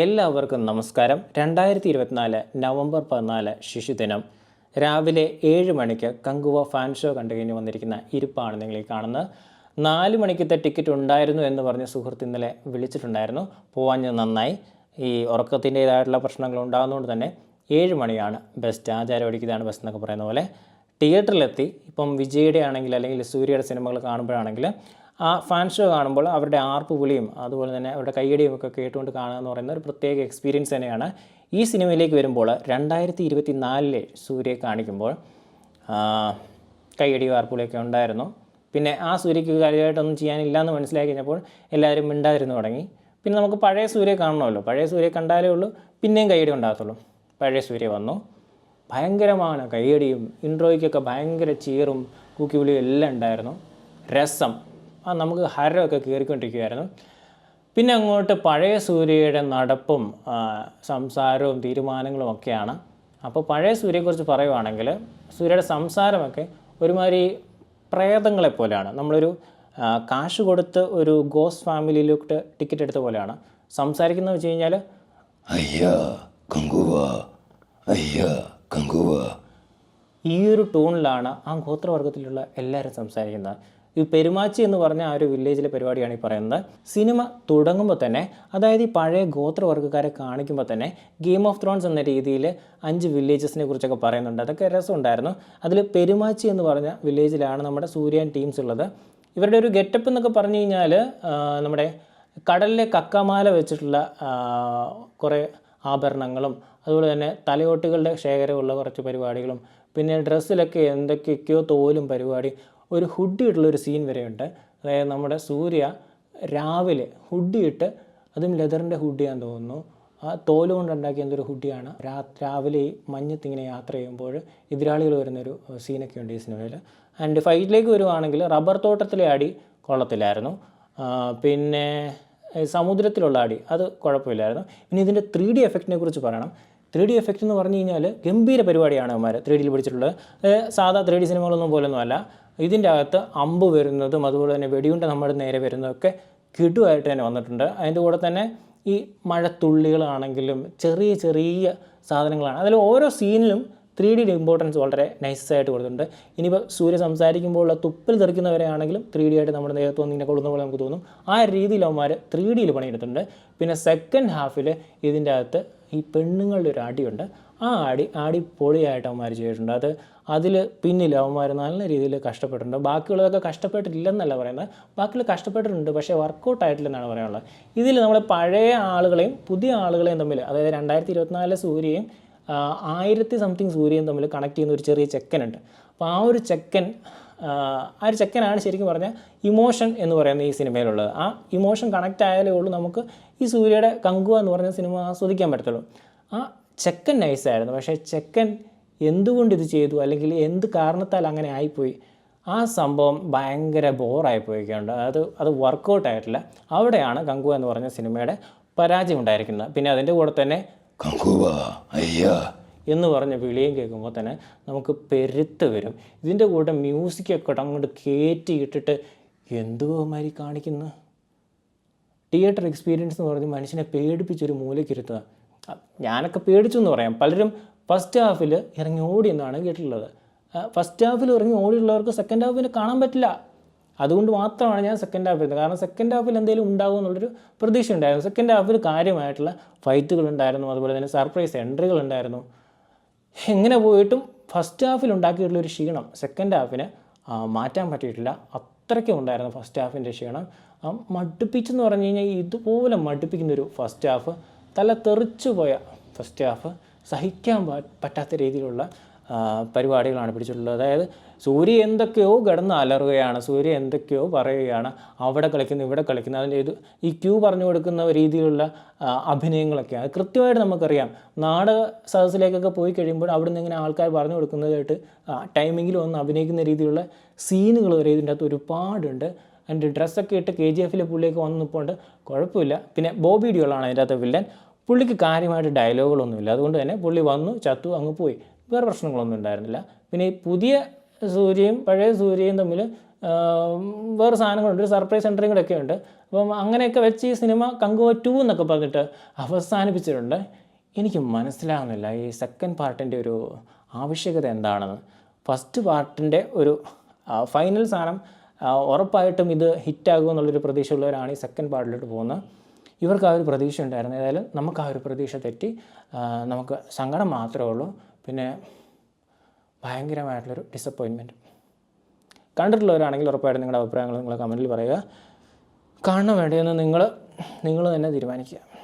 എല്ലാവർക്കും നമസ്കാരം. 2024 നവംബർ 14 ശിശുദിനം രാവിലെ 7 മണിക്ക് കങ്കുവ ഫാൻ ഷോ കണ്ടു കഴിഞ്ഞ് വന്നിരിക്കുന്ന ഇരിപ്പാണ് നിങ്ങൾ ഈ കാണുന്നത്. 4 മണിക്കത്തെ ടിക്കറ്റ് ഉണ്ടായിരുന്നു എന്ന് പറഞ്ഞ് സുഹൃത്ത് ഇന്നലെ വിളിച്ചിട്ടുണ്ടായിരുന്നു. പോവാഞ്ഞത് നന്നായി. ഈ ഉറക്കത്തിൻ്റേതായിട്ടുള്ള പ്രശ്നങ്ങൾ ഉണ്ടാകുന്നതുകൊണ്ട് തന്നെ 7 മണിയാണ് ബെസ്റ്റ്. ആചാരമടിക്കുന്നതാണ് ബെസ്റ്റ് എന്നൊക്കെ പറയുന്ന പോലെ തിയേറ്ററിലെത്തി. ഇപ്പം വിജയുടെ ആണെങ്കിൽ അല്ലെങ്കിൽ സൂര്യയുടെ സിനിമകൾ കാണുമ്പോഴാണെങ്കിൽ ആ ഫാൻ ഷോ കാണുമ്പോൾ അവരുടെ ആർപ്പ് വിളിയും അതുപോലെ തന്നെ അവരുടെ കയ്യടിയും ഒക്കെ കേട്ടുകൊണ്ട് കാണുക എന്ന് പറയുന്ന ഒരു പ്രത്യേക എക്സ്പീരിയൻസ് തന്നെയാണ്. ഈ സിനിമയിലേക്ക് വരുമ്പോൾ 2024 സൂര്യയെ കാണിക്കുമ്പോൾ കയ്യടി ആർപ്പുവിളിയൊക്കെ ഉണ്ടായിരുന്നു. പിന്നെ ആ സൂര്യയ്ക്ക് കാര്യമായിട്ടൊന്നും ചെയ്യാനില്ല എന്ന് മനസ്സിലാക്കി കഴിഞ്ഞപ്പോൾ എല്ലാവരും മിണ്ടാതിരുന്നു തുടങ്ങി. പിന്നെ നമുക്ക് പഴയ സൂര്യയെ കാണണമല്ലോ. പഴയ സൂര്യയെ കണ്ടാലേ ഉള്ളൂ പിന്നെയും കയ്യടി ഉണ്ടാകത്തുള്ളൂ. പഴയ സൂര്യ വന്നു. ഭയങ്കരമാണ് കയ്യടിയും ഇൻട്രോയ്ക്കൊക്കെ ഭയങ്കര ചീറും കൂക്കിവിളിയും എല്ലാം ഉണ്ടായിരുന്നു. രസം നമുക്ക് ഹരമൊക്കെ കയറിക്കൊണ്ടിരിക്കുകയായിരുന്നു. പിന്നെ അങ്ങോട്ട് പഴയ സൂര്യയുടെ നടപ്പും സംസാരവും തീരുമാനങ്ങളും ഒക്കെയാണ്. അപ്പോൾ പഴയ സൂര്യയെക്കുറിച്ച് പറയുവാണെങ്കിൽ സൂര്യയുടെ സംസാരമൊക്കെ ഒരുമാതിരി പ്രേതങ്ങളെപ്പോലെയാണ്. നമ്മളൊരു കാശ് കൊടുത്ത് ഒരു ഗോസ്റ്റ് ഫാമിലിയിലോട്ട് ടിക്കറ്റ് എടുത്ത പോലെയാണ് സംസാരിക്കുന്നത് വെച്ച് കഴിഞ്ഞാൽ അയ്യാ കങ്കുവ, അയ്യാ കങ്കുവ, ഈ ഒരു ടൂണിലാണ് ആ ഗോത്രവർഗത്തിലുള്ള എല്ലാവരും സംസാരിക്കുന്നത്. ഈ പെരുമാച്ചി എന്ന് പറഞ്ഞ ആ ഒരു വില്ലേജിലെ പരിപാടിയാണ് ഈ പറയുന്നത്. സിനിമ തുടങ്ങുമ്പോൾ തന്നെ, അതായത് ഈ പഴയ ഗോത്രവർഗ്ഗക്കാരെ കാണിക്കുമ്പോൾ തന്നെ ഗെയിം ഓഫ് ത്രോൺസ് എന്ന രീതിയിൽ 5 വില്ലേജസിനെ കുറിച്ചൊക്കെ പറയുന്നുണ്ട്. അതൊക്കെ രസമുണ്ടായിരുന്നു. അതിൽ പെരുമാച്ചി എന്ന് പറഞ്ഞ വില്ലേജിലാണ് നമ്മുടെ സൂര്യൻ ടീംസ് ഉള്ളത്. ഇവരുടെ ഒരു ഗെറ്റപ്പ് എന്നൊക്കെ പറഞ്ഞു കഴിഞ്ഞാൽ നമ്മുടെ കടലിലെ കക്കമാല വെച്ചിട്ടുള്ള കുറേ ആഭരണങ്ങളും അതുപോലെ തന്നെ തലയോട്ടുകളുടെ ശേഖരമുള്ള കുറച്ച് പരിപാടികളും പിന്നെ ഡ്രസ്സിലൊക്കെ എന്തൊക്കെയൊക്കെയോ തോലും പരിപാടി. ഒരു ഹുഡി ഇട്ടുള്ളൊരു സീൻ വരെയുണ്ട്. അതായത് നമ്മുടെ സൂര്യ രാവിലെ ഹുഡി ഇട്ട്, അതും ലെതറിൻ്റെ ഹുഡിയാന്ന് തോന്നുന്നു, ആ തോല് കൊണ്ടുണ്ടാക്കിയ എന്തൊരു ഹുഡിയാണ്. രാവിലെ ഈ മഞ്ഞത്തിങ്ങനെ യാത്ര ചെയ്യുമ്പോൾ എതിരാളികൾ വരുന്നൊരു സീനൊക്കെ ഉണ്ട് ഈ സിനിമയിൽ. ആൻഡ് ഫൈറ്റിലേക്ക് വരുവാണെങ്കിൽ റബ്ബർ തോട്ടത്തിലെ അടി കൊള്ളത്തില്ലായിരുന്നു. പിന്നെ സമുദ്രത്തിലുള്ള അടി അത് കുഴപ്പമില്ലായിരുന്നു. പിന്നെ ഇതിൻ്റെ 3D എഫക്റ്റിനെ കുറിച്ച് പറയണം. 3D എഫക്റ്റ് എന്ന് പറഞ്ഞു കഴിഞ്ഞാൽ ഗംഭീര പരിപാടിയാണ് അവന്മാർ 3Dയിൽ പിടിച്ചിട്ടുള്ളത്. സാധാ 3D സിനിമകളൊന്നും പോലൊന്നുമല്ല. ഇതിൻ്റെ അകത്ത് അമ്പ് വരുന്നതും അതുപോലെ തന്നെ വെടിയുണ്ട നമ്മുടെ നേരെ വരുന്നതൊക്കെ കിടുവായിട്ട് തന്നെ വന്നിട്ടുണ്ട്. അതിൻ്റെ കൂടെ തന്നെ ഈ മഴത്തുള്ളികളാണെങ്കിലും ചെറിയ ചെറിയ സാധനങ്ങളാണ്. അതിൽ ഓരോ സീനിലും 3Dയുടെ ഇമ്പോർട്ടൻസ് വളരെ നൈസായിട്ട് കൊടുത്തിട്ടുണ്ട്. ഇനിയിപ്പോൾ സൂര്യ സംസാരിക്കുമ്പോൾ തുപ്പിൽ തെറിക്കുന്നവരെ ആണെങ്കിലും 3D ആയിട്ട് നമ്മുടെ നേരത്ത് വന്ന് ഇങ്ങനെ കൊടുക്കുന്ന പോലെ നമുക്ക് തോന്നും. ആ രീതിയിൽ അവന്മാർ 3Dയിൽ പണിയെടുത്തിട്ടുണ്ട്. പിന്നെ സെക്കൻഡ് ഹാഫിൽ ഇതിൻ്റെ അകത്ത് ഈ പെണ്ണുങ്ങളുടെ ഒരു അടിയുണ്ട്. ആ അടി പൊളിയായിട്ട് അവന്മാർ ചെയ്തിട്ടുണ്ട്. അതിൽ പിന്നിൽ അവന്മാർ നല്ല രീതിയിൽ കഷ്ടപ്പെട്ടിട്ടുണ്ട്. ബാക്കിയുള്ളതൊക്കെ കഷ്ടപ്പെട്ടിട്ടില്ലെന്നല്ല പറയുന്നത്, ബാക്കിയുള്ള കഷ്ടപ്പെട്ടിട്ടുണ്ട്, പക്ഷേ വർക്കൗട്ട് ആയിട്ടില്ലെന്നാണ് പറയാനുള്ളത്. ഇതിൽ നമ്മൾ പഴയ ആളുകളെയും പുതിയ ആളുകളെയും തമ്മിൽ, അതായത് 2024 സൂര്യയും 1000 സംതിങ് സൂര്യയും തമ്മിൽ കണക്ട് ചെയ്യുന്ന ഒരു ചെറിയ ചെക്കനുണ്ട്. അപ്പോൾ ആ ഒരു ചെക്കനാണ് ശരിക്കും പറഞ്ഞാൽ ഇമോഷൻ എന്ന് പറയുന്ന ഈ സിനിമയിലുള്ളത്. ആ ഇമോഷൻ കണക്റ്റ് ആയാലേ ഉള്ളൂ നമുക്ക് ഈ സൂര്യയുടെ കങ്കുവ എന്ന് പറഞ്ഞ സിനിമ ആസ്വദിക്കാൻ പറ്റത്തുള്ളൂ. ആ ചെക്കൻ നൈസായിരുന്നു, പക്ഷേ ചെക്കൻ എന്തുകൊണ്ട് ഇത് ചെയ്തു അല്ലെങ്കിൽ എന്ത് കാരണത്താൽ അങ്ങനെ ആയിപ്പോയി, ആ സംഭവം ഭയങ്കര ബോറായിപ്പോയിക്കുണ്ട്. അത് വർക്കൗട്ടായിട്ടില്ല. അവിടെയാണ് കങ്കുവ എന്ന് പറഞ്ഞ സിനിമയുടെ പരാജയം ഉണ്ടായിരിക്കുന്നത്. പിന്നെ അതിൻ്റെ കൂടെ തന്നെ കങ്കുവ, അയ്യാ എന്ന് പറഞ്ഞ വിളിയും കേൾക്കുമ്പോൾ തന്നെ നമുക്ക് പെരുത്ത് വരും. ഇതിൻ്റെ കൂടെ മ്യൂസിക്കൊക്കെ അങ്ങോട്ട് കയറ്റിയിട്ടിട്ട് എന്തുമാതിരി കാണിക്കുന്നു. തിയേറ്റർ എക്സ്പീരിയൻസ് എന്ന് പറഞ്ഞ് മനുഷ്യനെ പേടിപ്പിച്ചൊരു മൂലയ്ക്കിരുത്തുക. ഞാനൊക്കെ പേടിച്ചു എന്ന് പറയാം. പലരും ഫസ്റ്റ് ഹാഫിൽ ഇറങ്ങി ഓടിയെന്നാണ് കേട്ടിട്ടുള്ളത്. ഫസ്റ്റ് ഹാഫിൽ ഇറങ്ങി ഓടിയുള്ളവർക്ക് സെക്കൻഡ് ഹാഫിൽ കാണാൻ പറ്റില്ല. അതുകൊണ്ട് മാത്രമാണ് ഞാൻ സെക്കൻഡ് ഹാഫ് വരുന്നത്. കാരണം സെക്കൻഡ് ഹാഫിൽ എന്തെങ്കിലും ഉണ്ടാകും എന്നുള്ളൊരു പ്രതീക്ഷ ഉണ്ടായിരുന്നു. സെക്കൻഡ് ഹാഫിൽ കാര്യമായിട്ടുള്ള ഫൈറ്റുകളുണ്ടായിരുന്നു, അതുപോലെ തന്നെ സർപ്രൈസ് എൻട്രികളുണ്ടായിരുന്നു. എങ്ങനെ പോയിട്ടും ഫസ്റ്റ് ഹാഫിൽ ഉണ്ടാക്കിയിട്ടുള്ളൊരു ക്ഷീണം സെക്കൻഡ് ഹാഫിന് മാറ്റാൻ പറ്റിയിട്ടില്ല. അത്രയ്ക്കും ഉണ്ടായിരുന്നു ഫസ്റ്റ് ഹാഫിൻ്റെ ക്ഷീണം. മടുപ്പിച്ചെന്ന് പറഞ്ഞു കഴിഞ്ഞാൽ ഇതുപോലെ മടുപ്പിക്കുന്നൊരു ഫസ്റ്റ് ഹാഫ്, തല തെറിച്ചു പോയ ഫസ്റ്റ് ഹാഫ്, സഹിക്കാൻ പറ്റാത്ത രീതിയിലുള്ള പരിപാടികളാണ് പിടിച്ചിട്ടുള്ളത്. അതായത് സൂര്യ എന്തൊക്കെയോ കിടന്ന് അലറുകയാണ്, സൂര്യ എന്തൊക്കെയോ പറയുകയാണ്, അവിടെ കളിക്കുന്നു ഇവിടെ കളിക്കുന്നു, അതിൻ്റെ ഈ ക്യൂ പറഞ്ഞു കൊടുക്കുന്ന രീതിയിലുള്ള അഭിനയങ്ങളൊക്കെയാണ്. കൃത്യമായിട്ട് നമുക്കറിയാം. നാടക സദസ്സിലേക്കൊക്കെ പോയി കഴിയുമ്പോൾ അവിടെ നിന്ന് ഇങ്ങനെ ആൾക്കാർ പറഞ്ഞു കൊടുക്കുന്നതായിട്ട് ടൈമിങ്ങിൽ വന്ന് അഭിനയിക്കുന്ന രീതിയിലുള്ള സീനുകൾ വരെ ഇതിൻ്റെ അകത്ത് ഒരുപാടുണ്ട്. അതിൻ്റെ ഡ്രസ്സൊക്കെ ഇട്ട് KGF പുള്ളിയൊക്കെ വന്ന് നിൽപ്പുണ്ട്, കുഴപ്പമില്ല. പിന്നെ ബോബി ഡിയോളാണ് അതിൻ്റെ അകത്ത് വില്ലൻ. പുള്ളിക്ക് കാര്യമായിട്ട് ഡയലോഗുകളൊന്നുമില്ല. അതുകൊണ്ട് തന്നെ പുള്ളി വന്നു ചത്തു അങ്ങ് പോയി, വേറെ പ്രശ്നങ്ങളൊന്നും ഉണ്ടായിരുന്നില്ല. പിന്നെ ഈ പുതിയ സൂര്യയും പഴയ സൂര്യയും തമ്മിൽ വേറെ സാധനങ്ങളുണ്ട്, ഒരു സർപ്രൈസ് എൻട്രിയും കൂടെ ഒക്കെ ഉണ്ട്. അപ്പം അങ്ങനെയൊക്കെ വെച്ച് ഈ സിനിമ കങ്കുവ 2 എന്നൊക്കെ പറഞ്ഞിട്ട് അവസാനിപ്പിച്ചിട്ടുണ്ട്. എനിക്ക് മനസ്സിലാകുന്നില്ല ഈ സെക്കൻഡ് പാർട്ടിൻ്റെ ഒരു ആവശ്യകത എന്താണെന്ന്. ഫസ്റ്റ് പാർട്ടിൻ്റെ ഒരു ഫൈനൽ സാധനം ഉറപ്പായിട്ടും ഇത് ഹിറ്റാകുമെന്നുള്ളൊരു പ്രതീക്ഷയുള്ളവരാണ് ഈ സെക്കൻഡ് പാർട്ടിലോട്ട് പോകുന്നത്. ഇവർക്ക് ആ ഒരു പ്രതീക്ഷ ഉണ്ടായിരുന്നു. ഏതായാലും നമുക്ക് ആ ഒരു പ്രതീക്ഷ തെറ്റി. നമുക്ക് സങ്കടം മാത്രമേ ഉള്ളൂ, പിന്നെ ഭയങ്കരമായിട്ടുള്ളൊരു ഡിസപ്പോയിൻമെൻറ്റ്. കണ്ടിട്ടുള്ളവരാണെങ്കിൽ ഉറപ്പായിട്ടും നിങ്ങളുടെ അഭിപ്രായങ്ങൾ നിങ്ങൾ കമൻറ്റിൽ പറയുക. കാണണം വേണ്ടിയെന്ന് നിങ്ങൾ തന്നെ തീരുമാനിക്കുക.